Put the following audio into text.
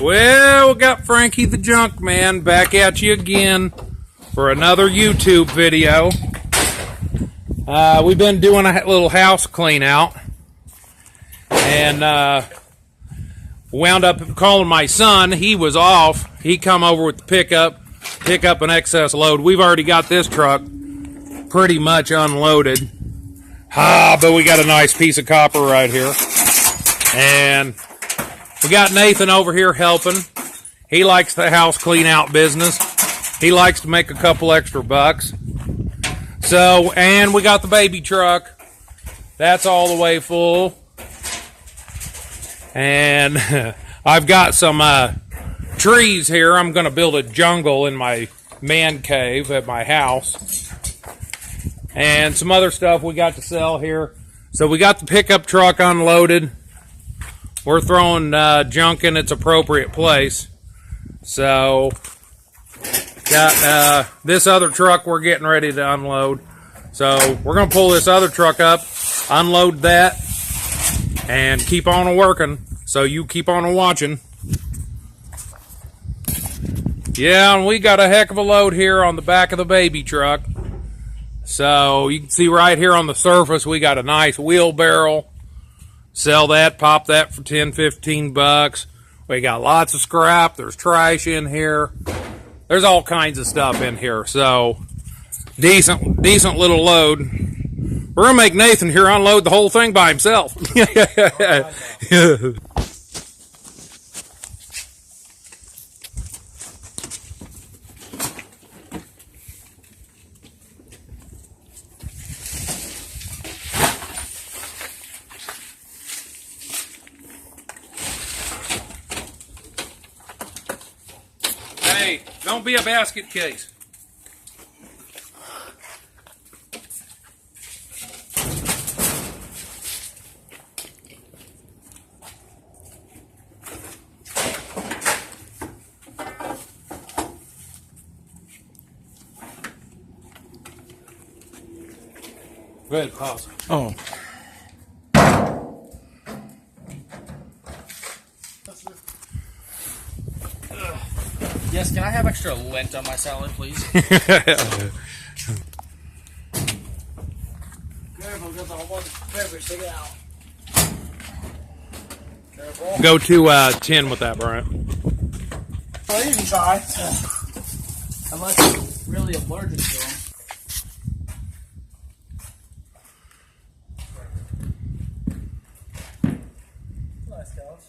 Well, we got Frankie the Junk Man back at you again for another YouTube video. We've been doing a little house clean out and wound up calling my son. He was off. He come over with the pick up an excess load. We've already got this truck pretty much unloaded. But we got a nice piece of copper right here. And we got Nathan over here helping. He likes the house clean out business. He likes to make a couple extra bucks. So, and we got the baby truck. That's all the way full. And I've got some trees here. I'm going to build a jungle in my man cave at my house. And some other stuff we got to sell here. So we got the pickup truck unloaded. We're throwing junk in its appropriate place. So, got this other truck we're getting ready to unload. So, we're going to pull this other truck up, unload that, and keep on working. So, you keep on watching. Yeah, and we got a heck of a load here on the back of the baby truck. So, you can see right here on the surface, we got a nice wheelbarrow. Sell that, pop that for 10, 15 bucks. We got lots of scrap. There's trash in here. There's all kinds of stuff in here. So, decent little load. We're going to make Nathan here unload the whole thing by himself. Hey, don't be a basket case. Go ahead, pause. Oh. Yes, can I have extra lint on my salad, please? Careful, there's a whole bunch of peppers. Take it out. Careful. Go to 10 with that, Brian. Well, you can try. Unless you're really allergic to them. Nice, Coach.